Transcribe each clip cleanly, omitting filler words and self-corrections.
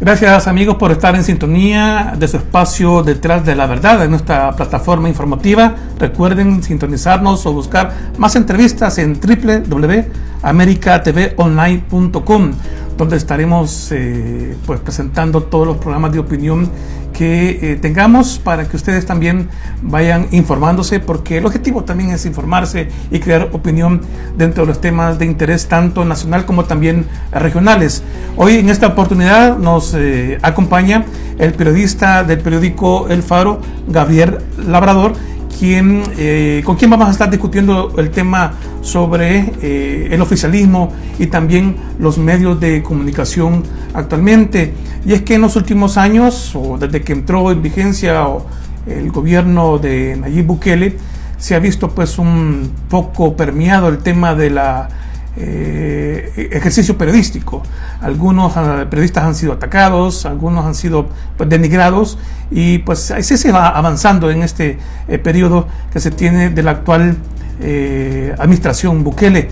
Gracias amigos por estar en sintonía de su espacio Detrás de la Verdad en nuestra plataforma informativa. Recuerden sintonizarnos o buscar más entrevistas en www.americatvonline.com, donde estaremos pues presentando todos los programas de opinión que tengamos para que ustedes también vayan informándose, porque el objetivo también es informarse y crear opinión dentro de los temas de interés tanto nacional como también regionales. Hoy en esta oportunidad nos acompaña el periodista del periódico El Faro, Gabriel Labrador, con quien vamos a estar discutiendo el tema sobre el oficialismo y también los medios de comunicación actualmente. Y es que en los últimos años, o desde que entró en vigencia el gobierno de Nayib Bukele, se ha visto pues un poco permeado el tema de la ejercicio periodístico. Algunos periodistas han sido atacados, algunos han sido pues denigrados, y pues así se va avanzando en este periodo que se tiene de la actual administración Bukele.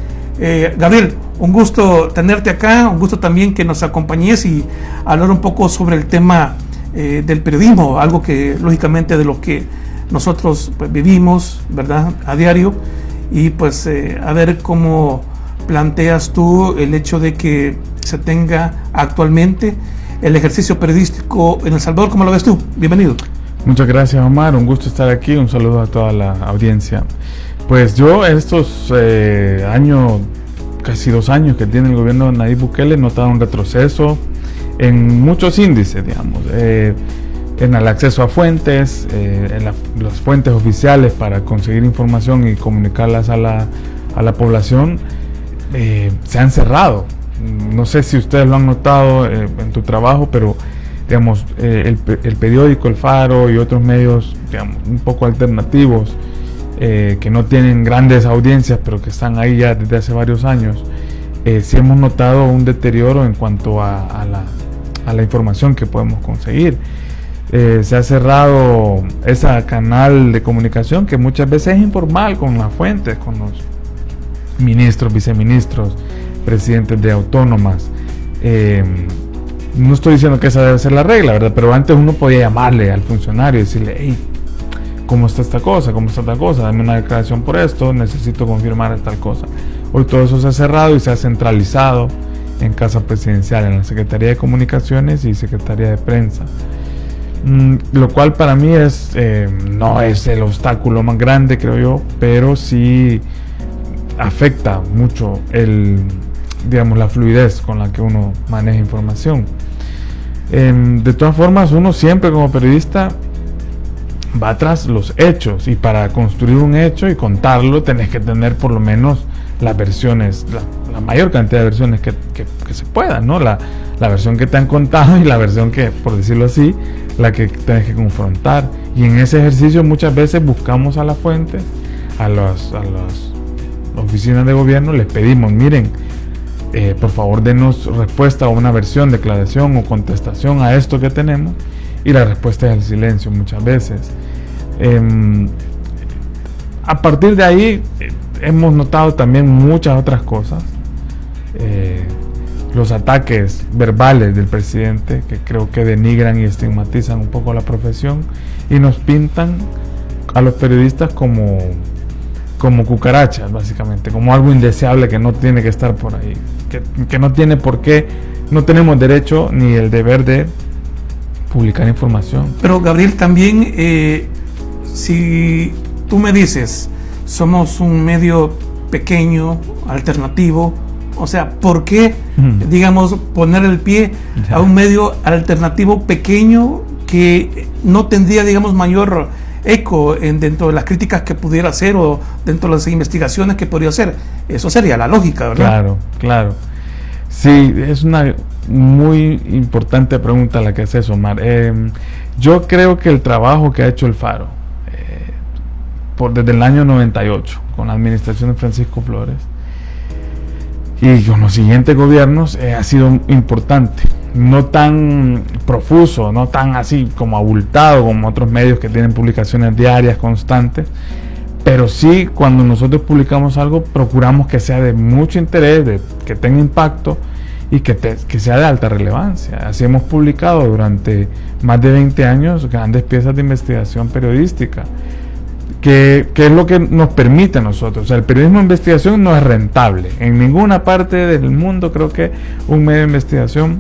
Gabriel, un gusto tenerte acá, un gusto también que nos acompañes y hablar un poco sobre el tema del periodismo, algo que lógicamente de lo que nosotros pues vivimos, ¿verdad?, a diario, y pues a ver cómo planteas tú el hecho de que se tenga actualmente el ejercicio periodístico en El Salvador. ¿Cómo lo ves tú? Bienvenido. Muchas gracias, Omar, un gusto estar aquí, un saludo a toda la audiencia. Pues yo estos años, casi 2 años que tiene el gobierno de Nayib Bukele, he notado un retroceso en muchos índices, digamos, en el acceso a fuentes, en las fuentes oficiales para conseguir información y comunicarlas a la población. Se han cerrado. No sé si ustedes lo han notado en tu trabajo, pero digamos, el periódico El Faro y otros medios, digamos, un poco alternativos, que no tienen grandes audiencias, pero que están ahí ya desde hace varios años, sí hemos notado un deterioro en cuanto a la información que podemos conseguir. Se ha cerrado ese canal de comunicación que muchas veces es informal con las fuentes, con los ministros, viceministros, presidentes de autónomas. No estoy diciendo que esa debe ser la regla, ¿verdad? Pero antes uno podía llamarle al funcionario y decirle: hey, ¿cómo está esta cosa? ¿Cómo está tal cosa? Dame una declaración por esto, necesito confirmar tal cosa. Hoy todo eso se ha cerrado y se ha centralizado en Casa Presidencial, en la Secretaría de Comunicaciones y Secretaría de Prensa. Lo cual para mí no es el obstáculo más grande, creo yo, pero sí afecta mucho la fluidez con la que uno maneja información. De todas formas, uno siempre como periodista va tras los hechos, y para construir un hecho y contarlo tenés que tener por lo menos las versiones, la mayor cantidad de versiones que se pueda, ¿no? La versión que te han contado y la versión que, por decirlo así, la que tenés que confrontar. Y en ese ejercicio muchas veces buscamos a las fuentes, a las oficinas de gobierno, les pedimos: miren, por favor denos respuesta o una versión, declaración o contestación a esto que tenemos, y la respuesta es el silencio muchas veces. A partir de ahí hemos notado también muchas otras cosas, los ataques verbales del presidente, que creo que denigran y estigmatizan un poco la profesión y nos pintan a los periodistas como cucarachas, básicamente, como algo indeseable que no tiene que estar por ahí, que no tiene por qué, no tenemos derecho ni el deber de publicar información. Pero Gabriel, también si tú me dices, somos un medio pequeño, alternativo, o sea, ¿por qué, digamos, poner el pie a un medio alternativo pequeño que no tendría, digamos, mayor eco dentro de las críticas que pudiera hacer o dentro de las investigaciones que podría hacer? Eso sería la lógica, ¿verdad? Claro. Sí, es una muy importante pregunta la que haces, Omar. Yo creo que el trabajo que ha hecho El Faro desde el año 98 con la administración de Francisco Flores y con los siguientes gobiernos ha sido importante. No tan profuso, no tan así como abultado como otros medios que tienen publicaciones diarias constantes, pero sí, cuando nosotros publicamos algo procuramos que sea de mucho interés, que tenga impacto y que sea de alta relevancia. Así hemos publicado durante más de 20 años grandes piezas de investigación periodística, que es lo que nos permite a nosotros. O sea, el periodismo de investigación no es rentable. En ninguna parte del mundo creo que un medio de investigación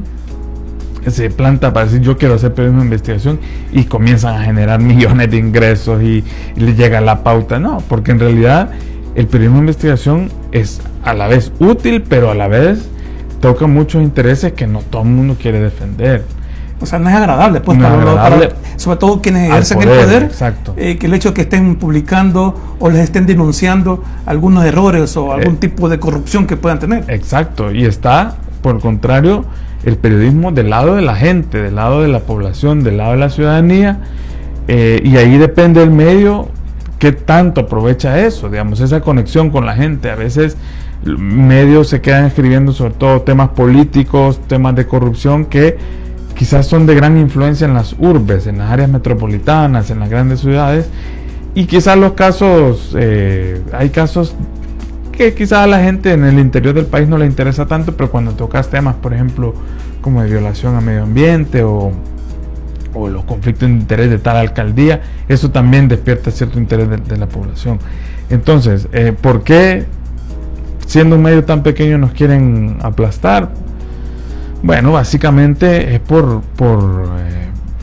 se planta para decir yo quiero hacer periodismo de investigación y comienzan a generar millones de ingresos y le llega la pauta. No, porque en realidad el periodismo de investigación es a la vez útil, pero a la vez toca muchos intereses que no todo el mundo quiere defender. O sea, no es agradable, pues, no para sobre todo quienes ejercen el poder, exacto. Que el hecho de que estén publicando o les estén denunciando algunos errores o algún tipo de corrupción que puedan tener. Exacto, y está, por el contrario, el periodismo del lado de la gente, del lado de la población, del lado de la ciudadanía, y ahí depende el medio qué tanto aprovecha eso, digamos, esa conexión con la gente. A veces medios se quedan escribiendo sobre todo temas políticos, temas de corrupción que quizás son de gran influencia en las urbes, en las áreas metropolitanas, en las grandes ciudades, y quizás los casos, hay casos que quizás a la gente en el interior del país no le interesa tanto, pero cuando tocas temas, por ejemplo, como de violación a medio ambiente o los conflictos de interés de tal alcaldía, eso también despierta cierto interés de la población. Entonces, ¿por qué siendo un medio tan pequeño nos quieren aplastar? Bueno, básicamente es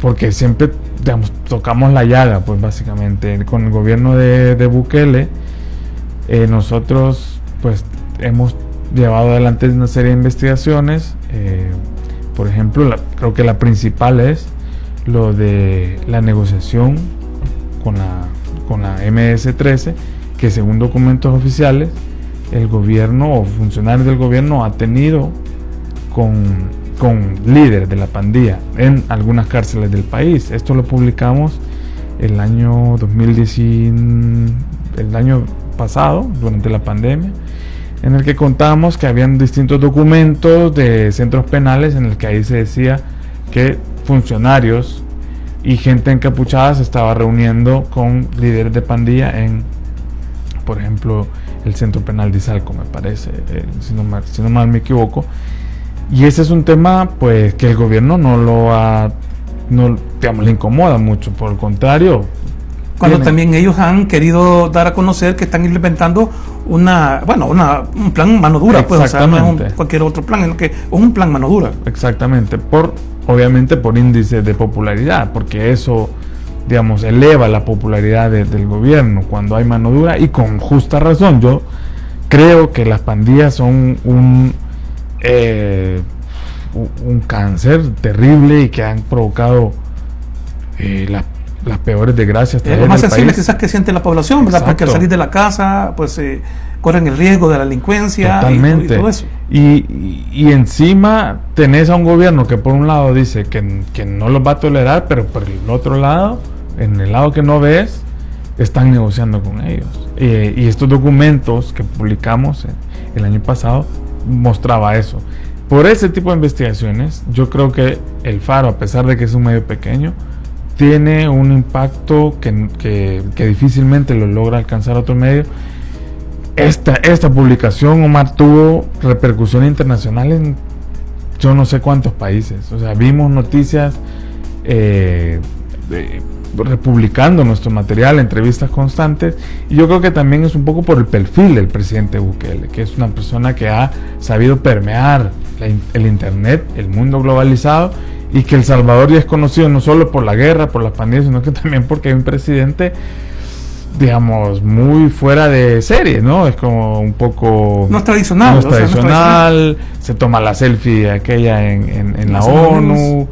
porque siempre, digamos, tocamos la llaga, pues básicamente con el gobierno de Bukele, nosotros pues hemos llevado adelante una serie de investigaciones. Por ejemplo, creo que la principal es lo de la negociación con la MS-13, que según documentos oficiales el gobierno o funcionarios del gobierno ha tenido con líderes de la pandilla en algunas cárceles del país. Esto lo publicamos el año 2019, el año pasado, durante la pandemia, en el que contábamos que habían distintos documentos de centros penales en el que ahí se decía que funcionarios y gente encapuchada se estaba reuniendo con líderes de pandilla en, por ejemplo, el centro penal de Izalco, me parece, si no mal me equivoco. Y ese es un tema pues que el gobierno no digamos, le incomoda mucho, por el contrario. Cuando también ellos han querido dar a conocer que están implementando un plan mano dura, pues, o sea, no es cualquier otro plan, sino que es un plan mano dura. Exactamente, obviamente por índice de popularidad, porque eso, digamos, eleva la popularidad del gobierno cuando hay mano dura, y con justa razón. Yo creo que las pandillas son un cáncer terrible y que han provocado las peores desgracias. Lo más sensible quizás que siente la población, ¿verdad? Porque al salir de la casa, pues corren el riesgo de la delincuencia. Totalmente. Y todo eso. Y encima tenés a un gobierno que por un lado dice que no los va a tolerar, pero por el otro lado, en el lado que no ves, están negociando con ellos. Y estos documentos que publicamos el año pasado mostraba eso. Por ese tipo de investigaciones, yo creo que el Faro, a pesar de que es un medio pequeño, tiene un impacto que difícilmente lo logra alcanzar otro medio. Esta publicación, Omar, tuvo repercusión internacional en yo no sé cuántos países. O sea, vimos noticias republicando nuestro material, entrevistas constantes, y yo creo que también es un poco por el perfil del presidente Bukele, que es una persona que ha sabido permear el internet, el mundo globalizado, y que El Salvador ya es conocido no solo por la guerra, por las pandillas, sino que también porque hay un presidente, digamos, muy fuera de serie, ¿no? Es como un poco... No es tradicional. No es tradicional, se toma la selfie aquella en la ONU.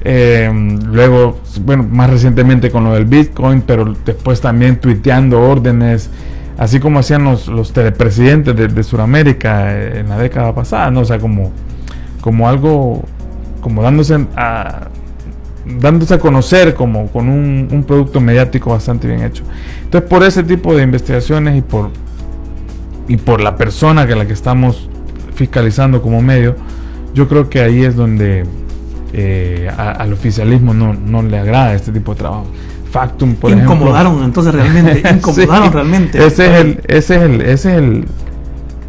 Luego, bueno, más recientemente con lo del Bitcoin, pero después también tuiteando órdenes, así como hacían los telepresidentes de Sudamérica en la década pasada, ¿no? O sea, como algo, como dándose a conocer como con un producto mediático bastante bien hecho. Entonces, por ese tipo de investigaciones y por la persona que estamos fiscalizando como medio, yo creo que ahí es donde al oficialismo no le agrada este tipo de trabajo. Factum, por ejemplo. Entonces realmente, sí, realmente. Ese es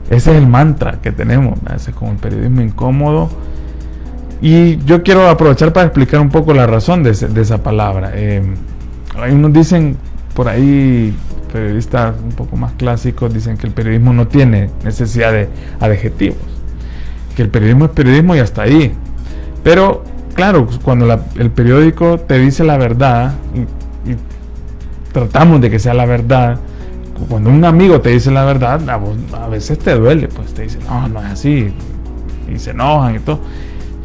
Ese es el mantra que tenemos, ese es como el periodismo incómodo. Y yo quiero aprovechar para explicar un poco la razón de esa palabra. Hay unos dicen por ahí, periodistas un poco más clásicos, dicen que el periodismo no tiene necesidad de adjetivos, que el periodismo es periodismo y hasta ahí. Pero claro, cuando el periódico te dice la verdad y tratamos de que sea la verdad, cuando un amigo te dice la verdad, a veces te duele, pues te dice no es así, y se enojan y todo.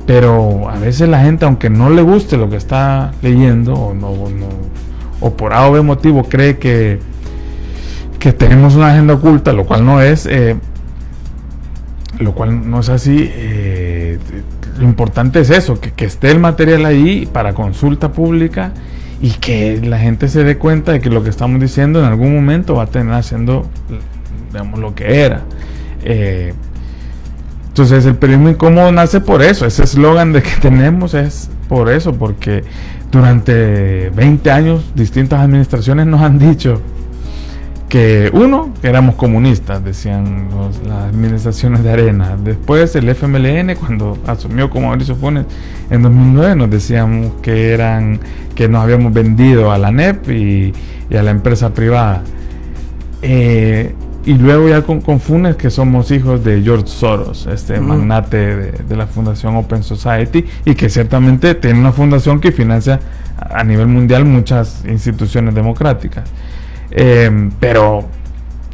Pero a veces la gente, aunque no le guste lo que está leyendo o por A o B motivo cree que tenemos una agenda oculta, lo cual no es así. Lo importante es eso, que esté el material ahí para consulta pública y que la gente se dé cuenta de que lo que estamos diciendo en algún momento va a terminar siendo, digamos, lo que era. Entonces el periodismo incómodo nace por eso, ese eslogan de que tenemos es por eso, porque durante 20 años distintas administraciones nos han dicho que éramos comunistas, decían las administraciones de Arena. Después el FMLN, cuando asumió como Mauricio Funes en 2009, nos decíamos que nos habíamos vendido a la NEP y a la empresa privada. Y luego ya con Funes, que somos hijos de George Soros, magnate de la fundación Open Society, y que ciertamente tiene una fundación que financia a nivel mundial muchas instituciones democráticas. Pero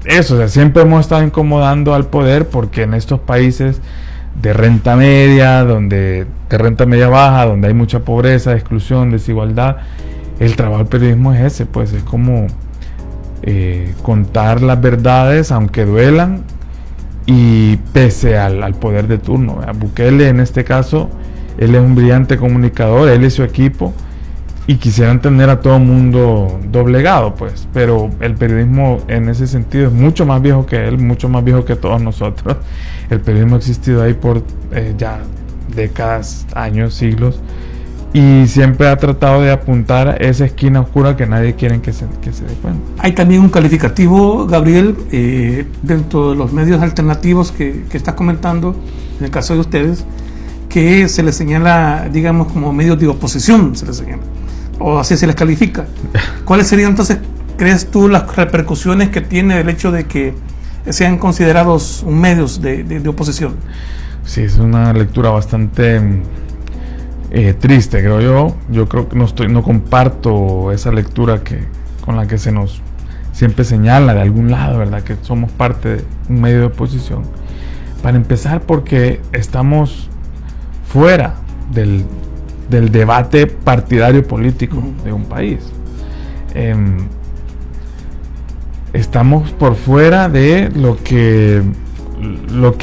eso, o sea, siempre hemos estado incomodando al poder, porque en estos países de renta media, de renta media baja, donde hay mucha pobreza, exclusión, desigualdad, el trabajo del periodismo es ese, pues es como contar las verdades aunque duelan y pese al poder de turno. Bukele, en este caso, él es un brillante comunicador, él y su equipo, y quisieran tener a todo el mundo doblegado, pues, pero el periodismo en ese sentido es mucho más viejo que él, mucho más viejo que todos nosotros. El periodismo ha existido ahí por ya décadas, años, siglos, y siempre ha tratado de apuntar a esa esquina oscura que nadie quiere que se dé cuenta. Hay también un calificativo, Gabriel, dentro de los medios alternativos que estás comentando, en el caso de ustedes, que se les señala, digamos, como medios de oposición, se les señala, o así se les califica. ¿Cuáles serían entonces, crees tú, las repercusiones que tiene el hecho de que sean considerados medios de oposición? Sí, es una lectura bastante triste, creo yo. Yo creo que no comparto esa lectura con la que se nos siempre señala de algún lado, ¿verdad?, que somos parte de un medio de oposición. Para empezar, porque estamos fuera del debate partidario político de un país. Estamos por fuera de lo que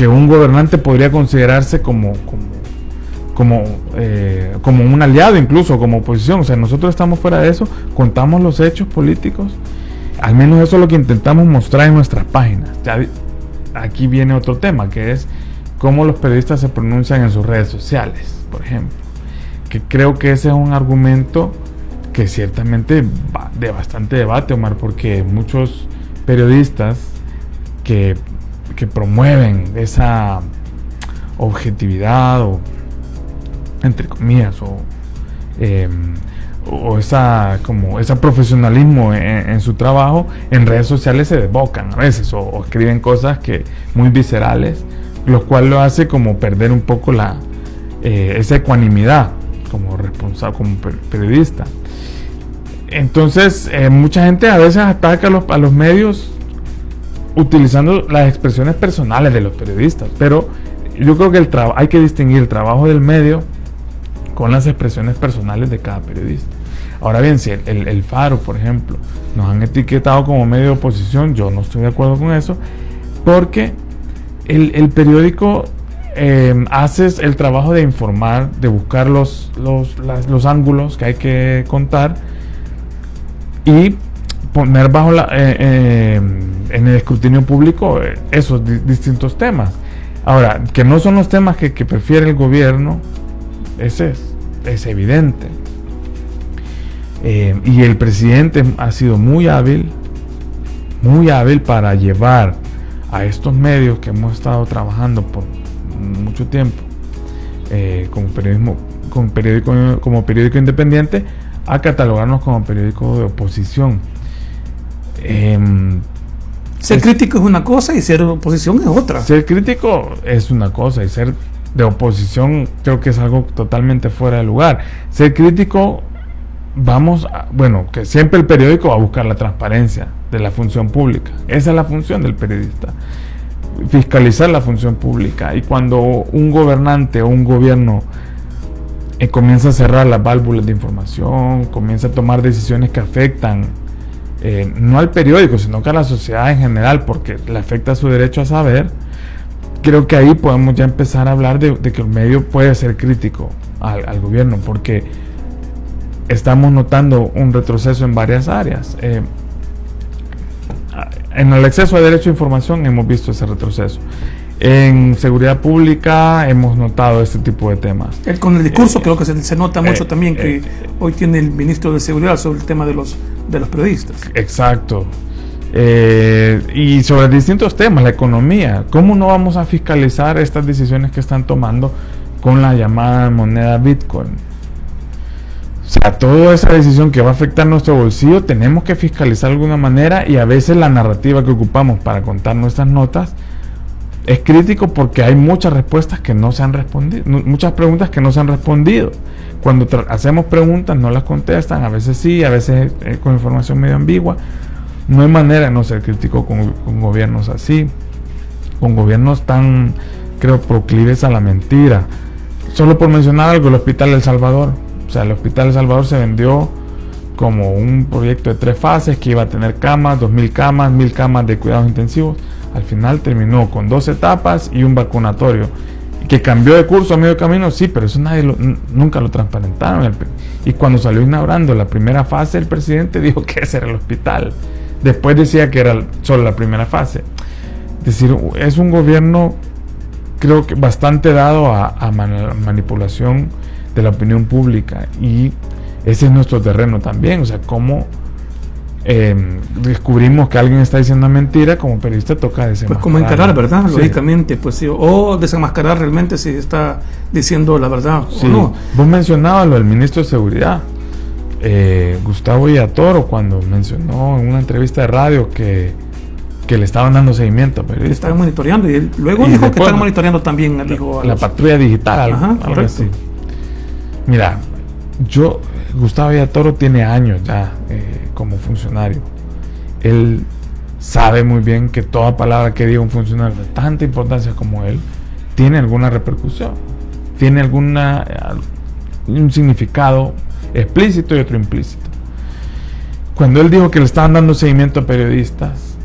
un gobernante podría considerarse como un aliado, incluso como oposición. O sea, nosotros estamos fuera de eso, contamos los hechos políticos, al menos eso es lo que intentamos mostrar en nuestras páginas. Ya, aquí viene otro tema, que es cómo los periodistas se pronuncian en sus redes sociales, por ejemplo, que creo que ese es un argumento que ciertamente va de bastante debate, Omar, porque muchos periodistas que promueven esa objetividad o, entre comillas, o ese profesionalismo en su trabajo, en redes sociales se desbocan a veces o escriben cosas muy viscerales, lo cual lo hace como perder un poco esa ecuanimidad como responsable, como periodista. Entonces mucha gente a veces ataca a los medios utilizando las expresiones personales de los periodistas, pero yo creo que hay que distinguir el trabajo del medio con las expresiones personales de cada periodista. Ahora bien, si el Faro, por ejemplo, nos han etiquetado como medio de oposición, yo no estoy de acuerdo con eso, porque el periódico hace el trabajo de informar, de buscar los ángulos que hay que contar y poner bajo en el escrutinio público esos distintos temas. Ahora, que no son los temas que prefiere el gobierno, es evidente. Y el presidente ha sido muy hábil para llevar a estos medios que hemos estado trabajando por mucho tiempo como periódico independiente, a catalogarnos como periódico de oposición. Ser crítico es una cosa y ser oposición es otra. Ser crítico es una cosa y ser de oposición creo que es algo totalmente fuera de lugar. Ser crítico, que siempre el periódico va a buscar la transparencia de la función pública. Esa es la función del periodista, fiscalizar la función pública. Y cuando un gobernante o un gobierno comienza a cerrar las válvulas de información, comienza a tomar decisiones que afectan no al periódico, sino que a la sociedad en general, porque le afecta su derecho a saber, creo que ahí podemos ya empezar a hablar de que el medio puede ser crítico al gobierno, porque estamos notando un retroceso en varias áreas. En el acceso a derecho a información hemos visto ese retroceso. En seguridad pública hemos notado este tipo de temas. Con el discurso creo que se nota mucho también que hoy tiene el ministro de Seguridad sobre el tema de los periodistas. Exacto. Y sobre distintos temas, la economía. ¿Cómo no vamos a fiscalizar estas decisiones que están tomando con la llamada moneda Bitcoin? O sea, toda esa decisión que va a afectar nuestro bolsillo tenemos que fiscalizar de alguna manera, y a veces la narrativa que ocupamos para contar nuestras notas es crítico porque hay muchas respuestas que no se han respondido, muchas preguntas que no se han respondido. Cuando hacemos preguntas no las contestan, a veces sí, a veces con información medio ambigua. No hay manera de no ser crítico con gobiernos así, con gobiernos tan, creo, proclives a la mentira. Solo por mencionar algo, el Hospital El Salvador. O sea, el Hospital El Salvador se vendió como un proyecto de 3 fases que iba a tener camas, 2,000 camas, 1,000 camas de cuidados intensivos. Al final terminó con 2 etapas y un vacunatorio. Que cambió de curso a medio camino, sí, pero eso nunca lo transparentaron. Y cuando salió inaugurando la primera fase, el presidente dijo que ese era el hospital. Después decía que era solo la primera fase. Es decir, es un gobierno, creo que bastante dado a manipulación de la opinión pública, y ese es nuestro terreno también. O sea, cómo descubrimos que alguien está diciendo mentira, como periodista toca desenmascarar. Pues como encarar, ¿verdad? Sí. Lógicamente, pues sí, o desenmascarar realmente si está diciendo la verdad, sí, o no. Vos mencionabas lo del ministro de Seguridad, Gustavo Villatoro, cuando mencionó en una entrevista de radio que le estaban dando seguimiento a periodistas. Estaban monitoreando, y él luego dijo que están monitoreando también, dijo, la patrulla digital, algo así. Mira, Gustavo Villatoro tiene años ya como funcionario. Él sabe muy bien que toda palabra que diga un funcionario de tanta importancia como él tiene alguna repercusión, tiene un significado explícito y otro implícito. Cuando él dijo que le estaban dando seguimiento a periodistas,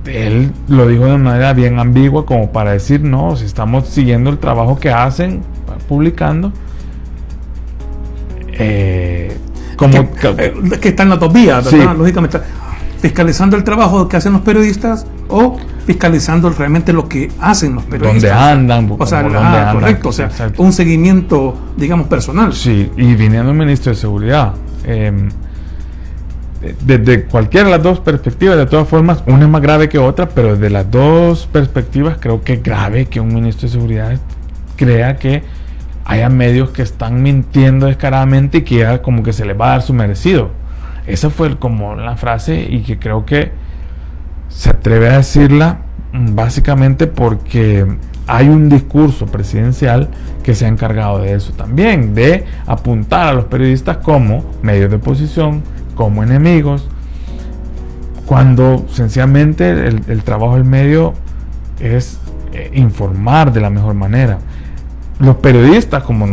él lo dijo de una manera bien ambigua, como para decir, no, si estamos siguiendo el trabajo que hacen, publicando, que están las dos vías, ¿verdad? Sí. Lógicamente, fiscalizando el trabajo que hacen los periodistas o fiscalizando realmente lo que hacen los periodistas. Donde andan, o sea, dónde andan, correcto, o sea, exacto. Un seguimiento, digamos, personal. Sí, y viniendo un ministro de Seguridad, desde cualquiera de las dos perspectivas, de todas formas, una es más grave que otra, pero desde las dos perspectivas creo que es grave que un ministro de Seguridad crea que haya medios que están mintiendo descaradamente y que ya como que se les va a dar su merecido. Esa fue como la frase, y que creo que se atreve a decirla básicamente porque hay un discurso presidencial que se ha encargado de eso también, de apuntar a los periodistas como medios de oposición, como enemigos, cuando sencillamente el trabajo del medio es informar de la mejor manera. Los periodistas como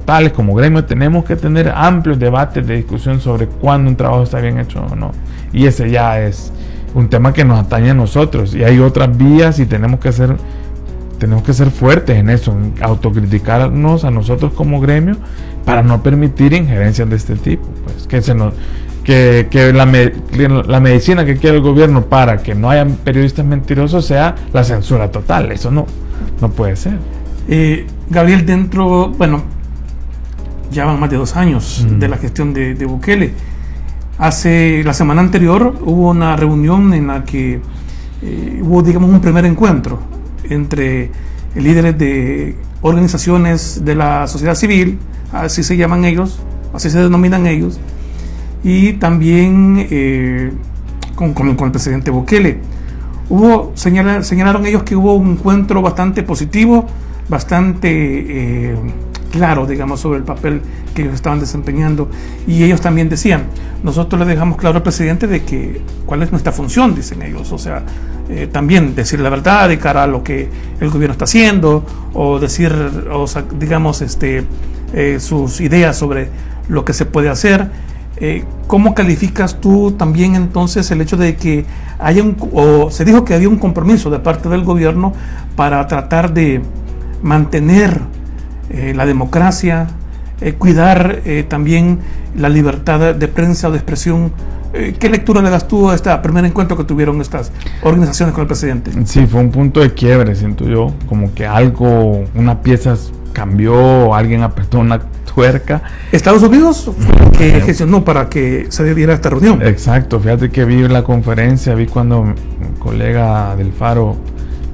tales, como gremio, tenemos que tener amplios debates de discusión sobre cuándo un trabajo está bien hecho o no, y ese ya es un tema que nos atañe a nosotros, y hay otras vías, y tenemos que ser fuertes en eso, en autocriticarnos a nosotros como gremio para no permitir injerencias de este tipo, pues que la medicina que quiere el gobierno para que no haya periodistas mentirosos sea la censura total. Eso no puede ser. Gabriel, ya van más de 2 años de la gestión de Bukele. La semana anterior hubo una reunión en la que hubo, digamos, un primer encuentro entre líderes de organizaciones de la sociedad civil, así se llaman ellos, así se denominan ellos, y también con el presidente Bukele. Señalaron ellos que hubo un encuentro bastante positivo, bastante claro, digamos, sobre el papel que ellos estaban desempeñando, y ellos también decían, nosotros le dejamos claro al presidente de que cuál es nuestra función, dicen ellos, o sea, también decir la verdad de cara a lo que el gobierno está haciendo, o decir, o sea, digamos, sus ideas sobre lo que se puede hacer. ¿Cómo calificas tú también entonces el hecho de que se dijo que había un compromiso de parte del gobierno para tratar de mantener la democracia, cuidar también la libertad de prensa o de expresión? ¿Qué lectura le das tú a este primer encuentro que tuvieron estas organizaciones con el presidente? Sí, fue un punto de quiebre, siento yo, como que algo, una pieza cambió, alguien apretó una tuerca. Estados Unidos fue el que gestionó para que se diera esta reunión. Exacto, fíjate que vi la conferencia, vi cuando mi colega del Faro,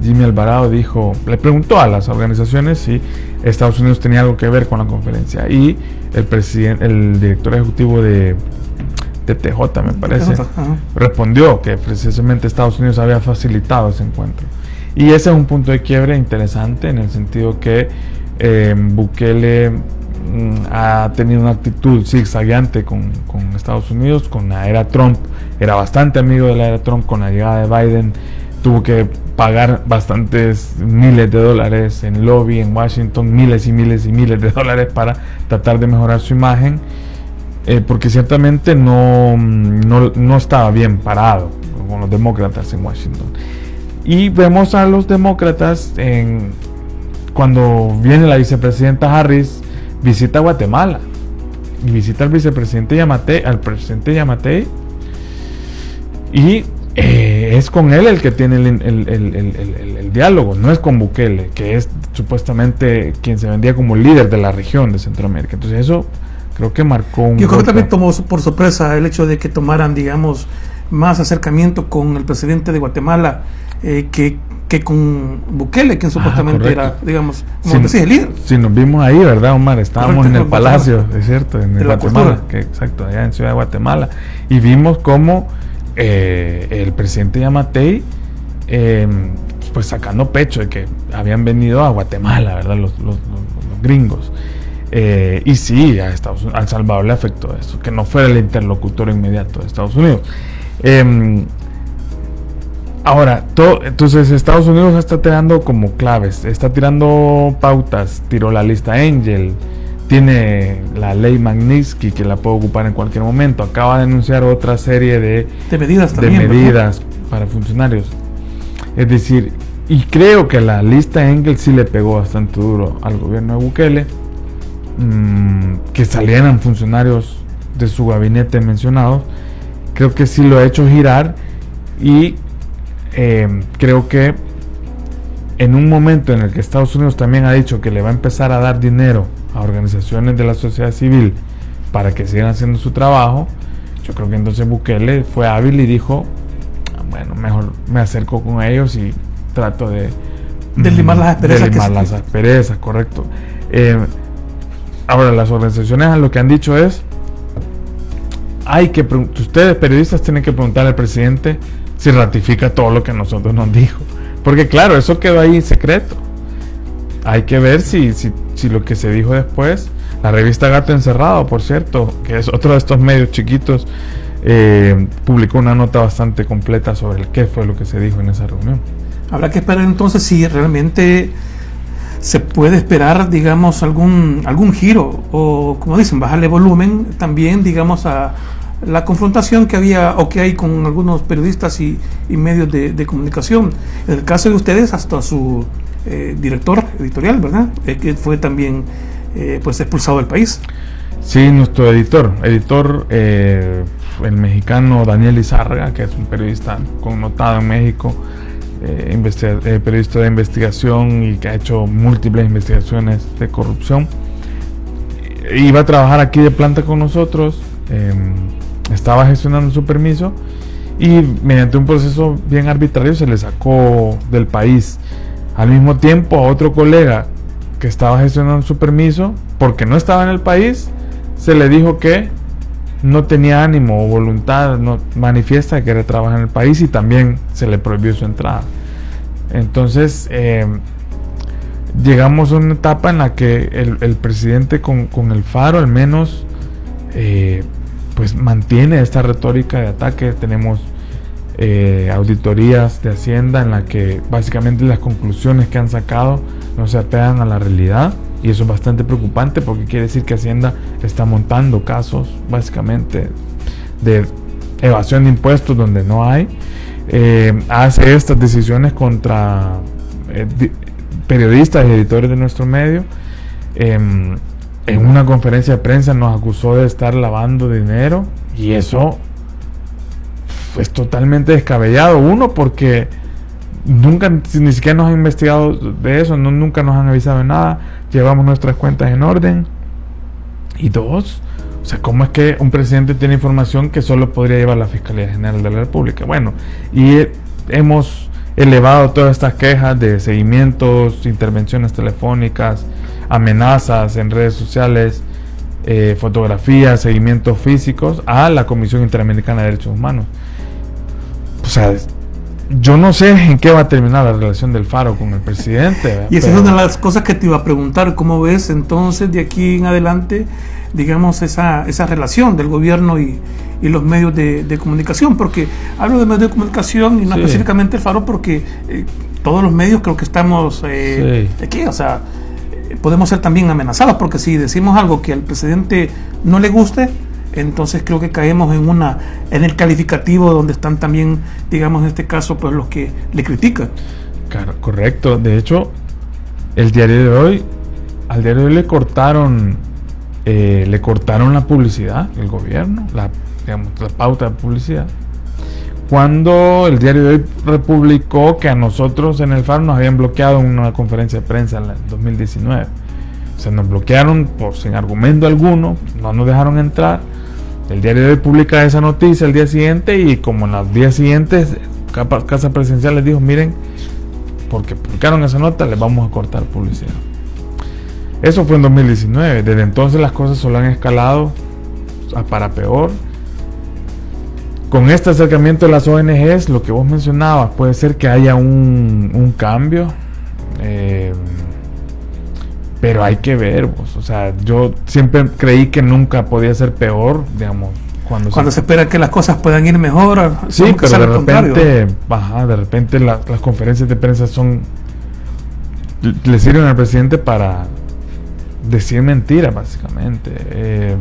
Jimmy Alvarado, le preguntó a las organizaciones si Estados Unidos tenía algo que ver con la conferencia, y el director ejecutivo de TJ, me parece, respondió que precisamente Estados Unidos había facilitado ese encuentro. Y ese es un punto de quiebre interesante, en el sentido que Bukele ha tenido una actitud zigzagueante con Estados Unidos. Con la era Trump era bastante amigo de la era Trump. Con la llegada de Biden tuvo que pagar bastantes miles de dólares en lobby en Washington, miles y miles y miles de dólares para tratar de mejorar su imagen, porque ciertamente no estaba bien parado con los demócratas en Washington. Y vemos a los demócratas cuando viene la vicepresidenta Harris, visita Guatemala y visita al vicepresidente Yamatei, y es con él el que tiene el diálogo, no es con Bukele, que es supuestamente quien se vendía como líder de la región de Centroamérica. Entonces eso creo que marcó un... Yo creo que también tomó por sorpresa el hecho de que tomaran, digamos, más acercamiento con el presidente de Guatemala que con Bukele, quien supuestamente era, digamos, como decía, el líder. Sí, nos vimos ahí, ¿verdad, Omar? Estábamos en el Palacio, es cierto, en Guatemala, exacto, allá en Ciudad de Guatemala, y vimos cómo el presidente Yamatei, pues sacando pecho de que habían venido a Guatemala, ¿verdad? Los gringos. Y sí, a El Salvador le afectó eso, que no fuera el interlocutor inmediato de Estados Unidos. Ahora, entonces Estados Unidos está tirando como claves, está tirando pautas, tiró la lista Angel, tiene la ley Magnitsky que la puede ocupar en cualquier momento, acaba de anunciar otra serie de medidas, para funcionarios. Es decir, y creo que la lista Engel sí le pegó bastante duro al gobierno de Bukele, que salieran funcionarios de su gabinete mencionados. Creo que sí lo ha hecho girar, y creo que en un momento en el que Estados Unidos también ha dicho que le va a empezar a dar dinero a organizaciones de la sociedad civil para que sigan haciendo su trabajo, yo creo que entonces Bukele fue hábil y dijo, bueno, mejor me acerco con ellos y trato de limar las asperezas. Las asperezas, correcto. Ahora, las organizaciones lo que han dicho es, ustedes periodistas tienen que preguntarle al presidente si ratifica todo lo que nosotros nos dijo, porque claro, eso quedó ahí en secreto. Hay que ver si lo que se dijo después. La revista Gato Encerrado, por cierto, que es otro de estos medios chiquitos, publicó una nota bastante completa sobre qué fue lo que se dijo en esa reunión. Habrá que esperar entonces si realmente se puede esperar, digamos, algún giro, o como dicen, bajarle volumen también, digamos, a la confrontación que había o que hay con algunos periodistas y medios de comunicación. En el caso de ustedes, hasta su director editorial, ¿verdad? Que fue también pues expulsado del país. Sí, nuestro editor, el mexicano Daniel Izárraga, que es un periodista connotado en México, periodista de investigación y que ha hecho múltiples investigaciones de corrupción. Iba a trabajar aquí de planta con nosotros, estaba gestionando su permiso y mediante un proceso bien arbitrario se le sacó del país. Al mismo tiempo, a otro colega que estaba gestionando su permiso, porque no estaba en el país, se le dijo que no tenía ánimo o voluntad, no manifiesta de querer trabajar en el país, y también se le prohibió su entrada. Entonces llegamos a una etapa en la que el presidente con el Faro al menos pues mantiene esta retórica de ataque. Tenemos auditorías de Hacienda en la que básicamente las conclusiones que han sacado no se apegan a la realidad, y eso es bastante preocupante porque quiere decir que Hacienda está montando casos básicamente de evasión de impuestos donde no hay. Hace estas decisiones contra periodistas y editores de nuestro medio. En una conferencia de prensa nos acusó de estar lavando dinero, y eso es totalmente descabellado. Uno, porque nunca, ni siquiera nos han investigado de eso, nunca nos han avisado de nada, llevamos nuestras cuentas en orden. Y dos, o sea, ¿cómo es que un presidente tiene información que solo podría llevar la Fiscalía General de la República? Bueno, y hemos elevado todas estas quejas de seguimientos, intervenciones telefónicas, amenazas en redes sociales, fotografías, seguimientos físicos a la Comisión Interamericana de Derechos Humanos. O sea, yo no sé en qué va a terminar la relación del Faro con el presidente. Y esa es una de las cosas que te iba a preguntar. ¿Cómo ves entonces de aquí en adelante, digamos, esa relación del gobierno y los medios de comunicación? Porque hablo de medios de comunicación y no específicamente el Faro, porque todos los medios creo que estamos aquí, o sea, podemos ser también amenazados, porque si decimos algo que al presidente no le guste, entonces creo que caemos en el calificativo donde están también, digamos, en este caso, pues los que le critican. Claro, correcto. De hecho, al diario de hoy le cortaron la publicidad, el gobierno, la pauta de publicidad, cuando el diario de hoy republicó que a nosotros en el Faro nos habían bloqueado en una conferencia de prensa en el 2019. O sea, nos bloquearon sin argumento alguno, no nos dejaron entrar. El diario de hoy publica esa noticia el día siguiente, y como en los días siguientes Casa Presidencial les dijo, miren, porque publicaron esa nota, les vamos a cortar publicidad. Eso fue en 2019. Desde entonces las cosas solo han escalado para peor. Con este acercamiento de las ONGs, lo que vos mencionabas, puede ser que haya un cambio, pero hay que ver, vos. O sea, yo siempre creí que nunca podía ser peor, digamos, cuando se espera que las cosas puedan ir mejor. Sí, pero de repente las conferencias de prensa le sirven al presidente para decir mentiras, básicamente,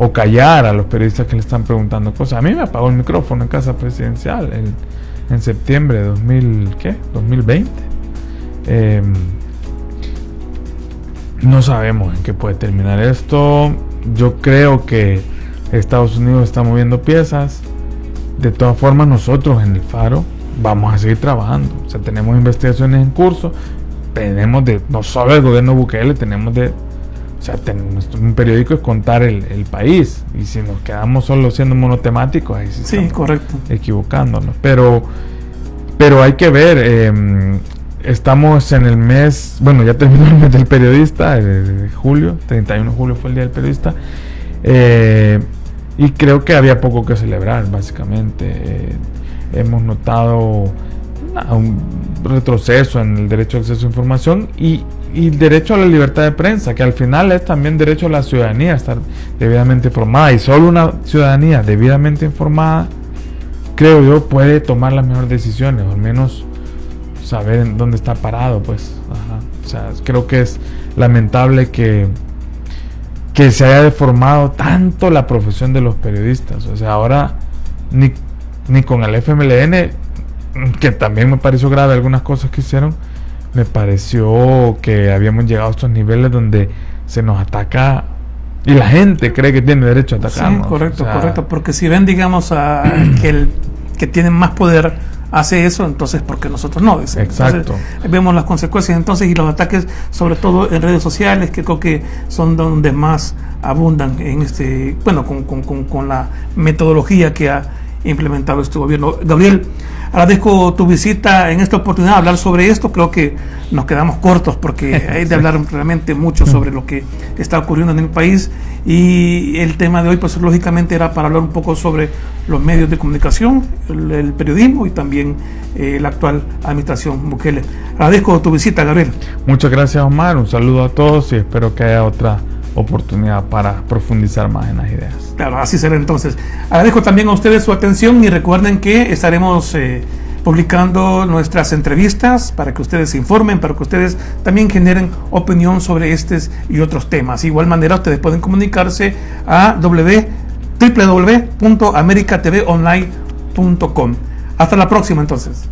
o callar a los periodistas que le están preguntando cosas. A mí me apagó el micrófono en Casa Presidencial en septiembre de 2020. No sabemos en qué puede terminar esto. Yo creo que Estados Unidos está moviendo piezas. De todas formas, nosotros en el Faro vamos a seguir trabajando. O sea, tenemos investigaciones en curso. No solo el gobierno Bukele, un periódico es contar el país. Y si nos quedamos solo siendo monotemáticos, ahí sí estamos correcto, equivocándonos. Pero hay que ver. Estamos en el mes, ya terminó el mes del periodista, de julio, 31 de julio fue el día del periodista, y creo que había poco que celebrar, básicamente. Hemos notado un retroceso en el derecho al acceso a información y el derecho a la libertad de prensa, que al final es también derecho a la ciudadanía, estar debidamente informada, y solo una ciudadanía debidamente informada, creo yo, puede tomar las mejores decisiones, o al menos saber en dónde está parado, pues. O sea, creo que es lamentable que se haya deformado tanto la profesión de los periodistas. O sea, ahora ni con el FMLN, que también me pareció grave algunas cosas que hicieron, me pareció que habíamos llegado a estos niveles donde se nos ataca y la gente cree que tiene derecho a atacarnos. Sí, correcto, porque si ven, digamos, que tienen más poder hace eso, entonces porque nosotros no. Exacto. Entonces, vemos las consecuencias entonces, y los ataques, sobre todo en redes sociales, que creo que son donde más abundan en con la metodología que ha implementado este gobierno. Gabriel, agradezco tu visita en esta oportunidad a hablar sobre esto. Creo que nos quedamos cortos porque hay de hablar realmente mucho sobre lo que está ocurriendo en el país, y el tema de hoy pues lógicamente era para hablar un poco sobre los medios de comunicación, el periodismo y también la actual administración Bukele. Agradezco tu visita, Gabriel. Muchas gracias, Omar, un saludo a todos y espero que haya otra oportunidad para profundizar más en las ideas. Claro, así será entonces. Agradezco también a ustedes su atención y recuerden que estaremos publicando nuestras entrevistas para que ustedes se informen, para que ustedes también generen opinión sobre estos y otros temas. De igual manera, ustedes pueden comunicarse a www.americatvonline.com. Hasta la próxima entonces.